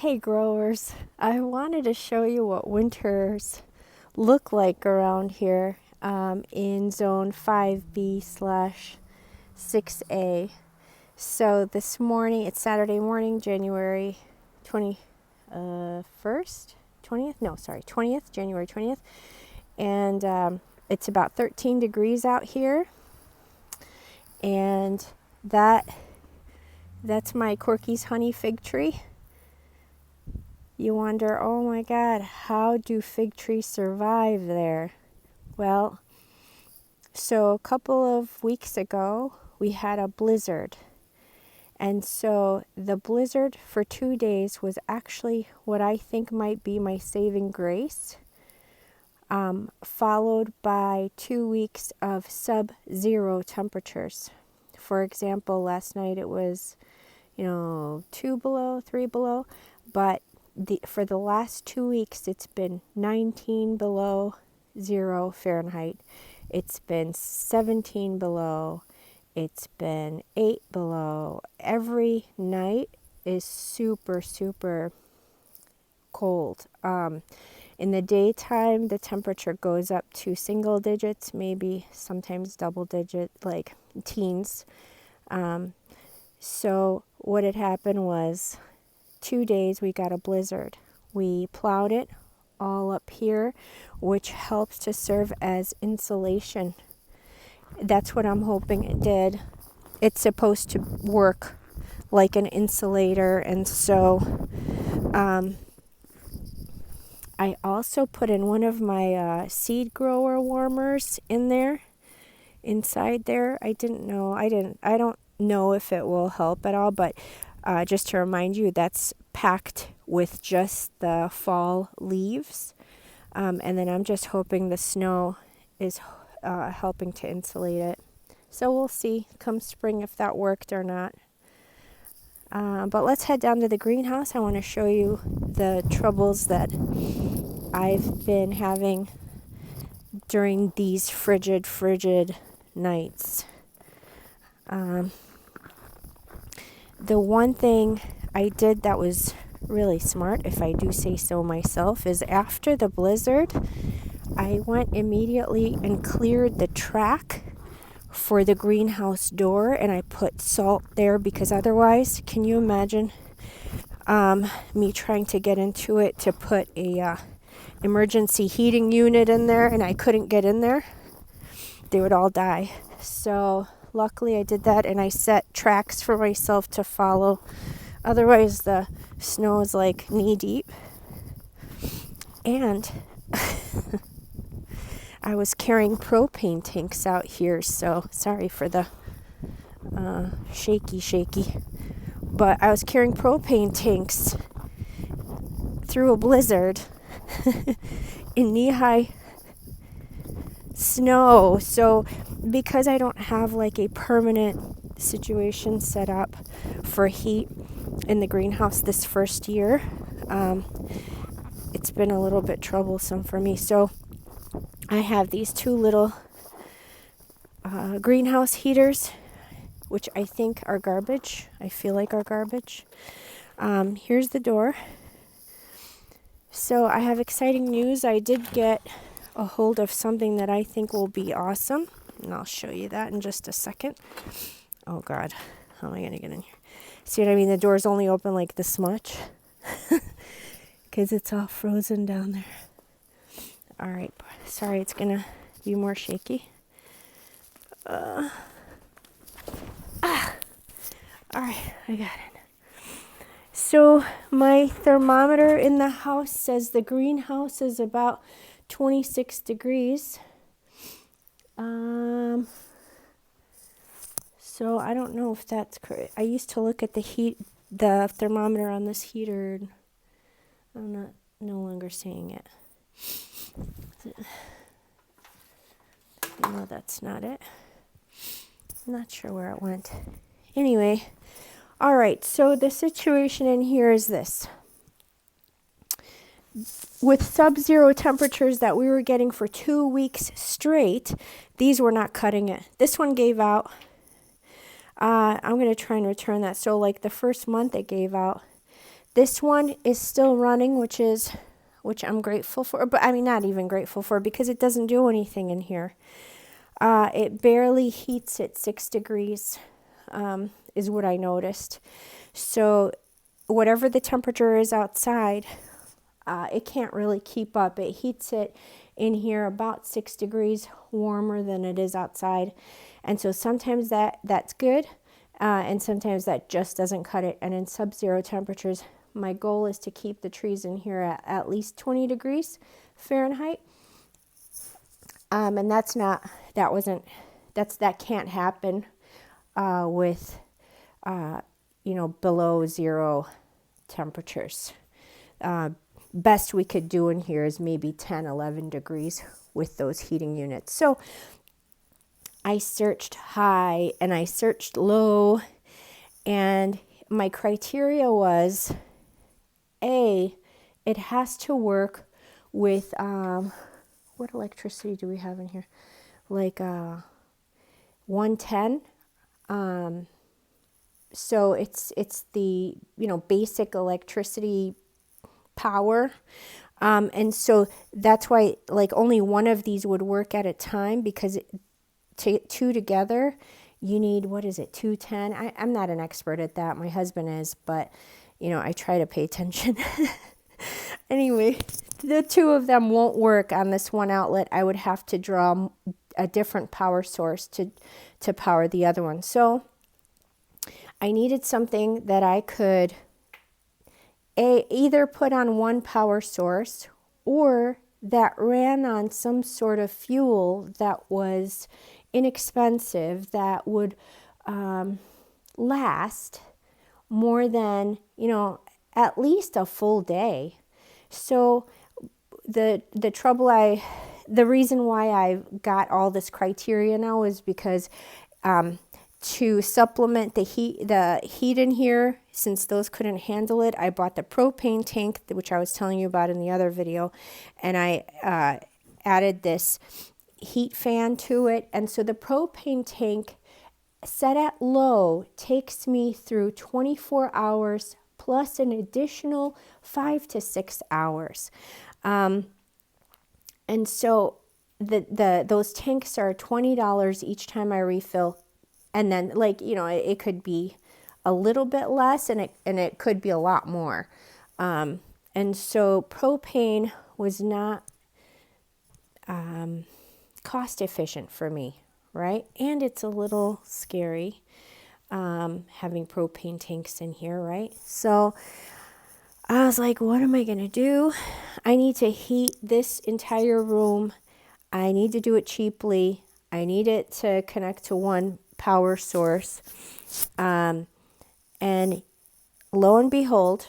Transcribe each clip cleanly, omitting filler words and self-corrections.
Hey growers, I wanted to show you what winters look like around here in zone 5B/6A. So this morning, it's Saturday morning, January 20th, January 20th. And it's about 13 degrees out here. And that's my Corky's honey fig tree. You wonder, oh my God, how do fig trees survive there? Well, so a couple of weeks ago, we had a blizzard. And so the blizzard for 2 days was actually what I think might be my saving grace, followed by 2 weeks of sub-zero temperatures. For example, last night it was, 2 below, 3 below, but for the last 2 weeks, it's been 19 below 0 Fahrenheit. It's been 17 below. It's been 8 below. Every night is super, super cold. In the daytime, the temperature goes up to single digits, maybe sometimes double digit, like teens. So what had happened was 2 days we got a blizzard. We plowed it all up here, which helps to serve as insulation. That's what I'm hoping it did. It's supposed to work like an insulator, and so I also put in one of my seed grower warmers inside there. I don't know if it will help at all, but just to remind you, that's packed with just the fall leaves. And then I'm just hoping the snow is helping to insulate it. So we'll see come spring if that worked or not. But let's head down to the greenhouse. I want to show you the troubles that I've been having during these frigid nights. The one thing I did that was really smart, if I do say so myself, is after the blizzard, I went immediately and cleared the track for the greenhouse door, and I put salt there because otherwise, can you imagine me trying to get into it to put a emergency heating unit in there and I couldn't get in there? They would all die. So luckily I did that, and I set tracks for myself to follow. Otherwise the snow is like knee deep. And I was carrying propane tanks out here, so sorry for the shaky. But I was carrying propane tanks through a blizzard in knee-high snow. So because I don't have like a permanent situation set up for heat in the greenhouse this first year, it's been a little bit troublesome for me. So I have these 2 little greenhouse heaters, which I think are garbage. I feel like are garbage. Here's the door. So I have exciting news. I did get a hold of something that I think will be awesome, and I'll show you that in just a second. Oh God, how am I going to get in here? See what I mean? The door's only open like this much because it's all frozen down there. All right, sorry, it's going to be more shaky. All right, I got it. So my thermometer in the house says the greenhouse is about 26 degrees. So I don't know if that's correct. I used to look at the thermometer on this heater, and I'm no longer seeing it. No, that's not it. I'm not sure where it went. Anyway, all right, so the situation in here is this. With sub-zero temperatures that we were getting for 2 weeks straight, these were not cutting it. This one gave out. I'm going to try and return that. So like the first month it gave out, This one is still running, which I'm grateful for, but I mean, not even grateful for, because it doesn't do anything in here. It barely heats at 6 degrees, is what I noticed. So whatever the temperature is outside, it can't really keep up. It heats it in here about 6 degrees warmer than it is outside. And so sometimes that's good, and sometimes that just doesn't cut it. And in sub-zero temperatures, my goal is to keep the trees in here at least 20 degrees Fahrenheit. And that can't happen with, below zero temperatures. Best we could do in here is maybe 10, 11 degrees with those heating units. So I searched high and I searched low, and my criteria was, A, it has to work with, what electricity do we have in here? Like 110. So it's the, basic electricity power. And so that's why like only one of these would work at a time, because two together, you need, 210? I'm not an expert at that. My husband is, but I try to pay attention. Anyway, the two of them won't work on this one outlet. I would have to draw a different power source to power the other one. So I needed something that I could either put on one power source, or that ran on some sort of fuel that was inexpensive, that would last more than, at least a full day. So the reason why I got all this criteria now is because to supplement the heat in here, since those couldn't handle it, I bought the propane tank, which I was telling you about in the other video, and I added this heat fan to it. And so the propane tank, set at low, takes me through 24 hours plus an additional 5 to 6 hours. And so those tanks are $20 each time I refill. And then it could be a little bit less, and it could be a lot more. And so propane was not cost efficient for me, right? And it's a little scary having propane tanks in here, right? So I was like, what am I going to do? I need to heat this entire room. I need to do it cheaply. I need it to connect to one power source. And lo and behold,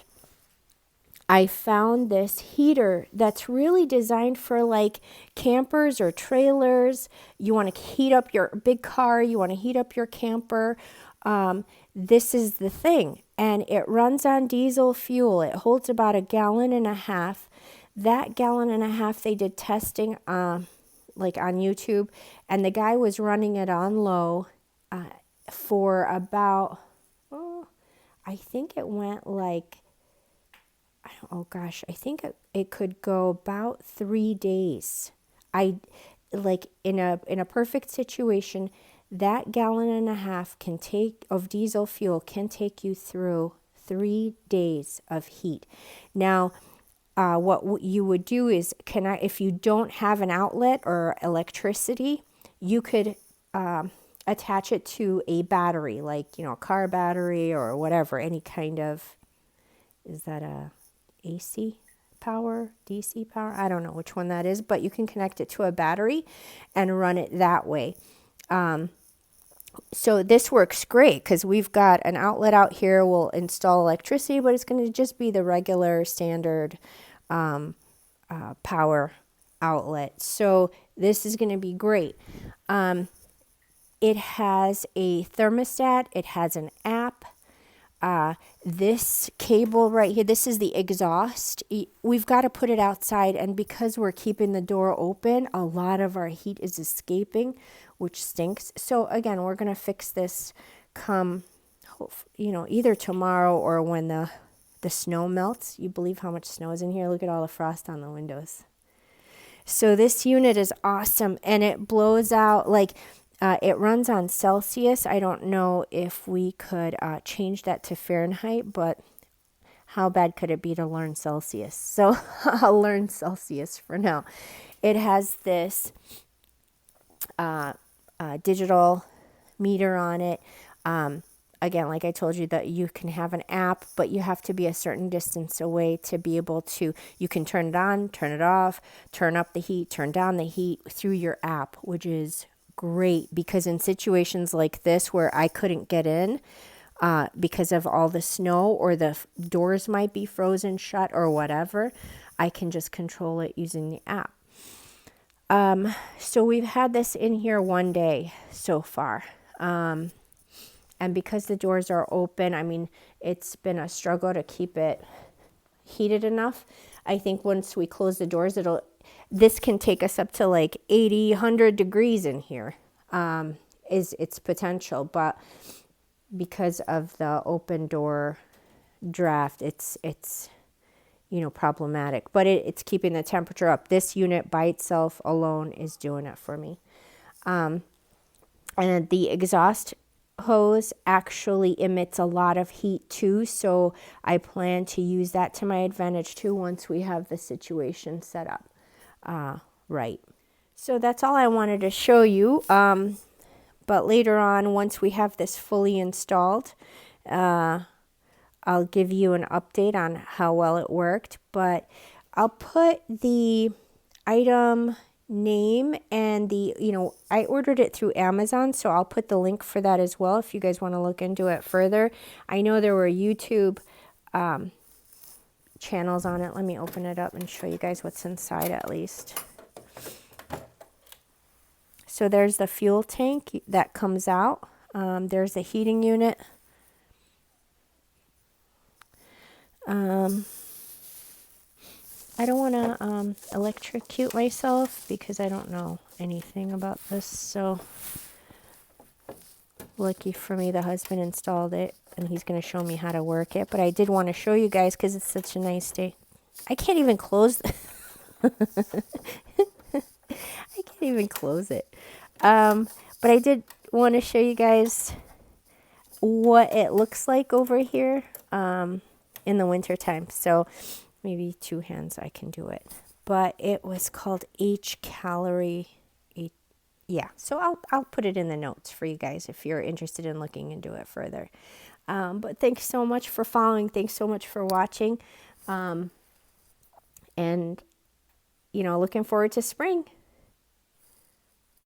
I found this heater that's really designed for like campers or trailers. You want to heat up your big car, you want to heat up your camper. This is the thing. And it runs on diesel fuel. It holds about 1.5 gallons. That 1.5 gallons, they did testing like on YouTube, and the guy was running it on low for about, I think it went like, I think it could go about 3 days. In a perfect situation, that 1.5 gallons of diesel fuel can take you through 3 days of heat. Now, what you would do is, if you don't have an outlet or electricity, you could attach it to a battery, like a car battery or whatever, any kind of, is that a AC power, DC power? I don't know which one that is, but you can connect it to a battery and run it that way. So this works great because we've got an outlet out here. We'll install electricity, but it's going to just be the regular standard power outlet. So this is going to be great. It has a thermostat. It has an app. This cable right here, this is the exhaust. We've got to put it outside, and because we're keeping the door open, a lot of our heat is escaping, which stinks. So again, we're going to fix this come, either tomorrow or when the the snow melts. You believe how much snow is in here? Look at all the frost on the windows. So this unit is awesome, and it blows out, like, it runs on Celsius. I don't know if we could change that to Fahrenheit, but how bad could it be to learn Celsius? So I'll learn Celsius for now. It has this digital meter on it. Again, like I told you, that you can have an app, but you have to be a certain distance away to be able to, you can turn it on, turn it off, turn up the heat, turn down the heat through your app, which is great because in situations like this where I couldn't get in because of all the snow or the doors might be frozen shut or whatever, I can just control it using the app. So we've had this in here one day so far. And because the doors are open, I mean, it's been a struggle to keep it heated enough. I think once we close the doors, this can take us up to like 80, 100 degrees in here, is its potential. But because of the open door draft, it's problematic. But it's keeping the temperature up. This unit by itself alone is doing it for me. And the exhaust hose actually emits a lot of heat too, so I plan to use that to my advantage too once we have the situation set up right. So that's all I wanted to show you, but later on, once we have this fully installed, I'll give you an update on how well it worked. But I'll put the item name and I ordered it through Amazon, so I'll put the link for that as well if you guys want to look into it further. I know there were YouTube channels on it. Let me open it up and show you guys what's inside at least. So there's the fuel tank that comes out. There's the heating unit. I don't want to electrocute myself because I don't know anything about this. So lucky for me, the husband installed it and he's going to show me how to work it. But I did want to show you guys because it's such a nice day. I can't even close I can't even close it. But I did want to show you guys what it looks like over here in the winter time. So maybe two hands I can do it. But it was called HCALORY. Yeah, so I'll put it in the notes for you guys if you're interested in looking into it further. But thanks so much for following. Thanks so much for watching. And, looking forward to spring.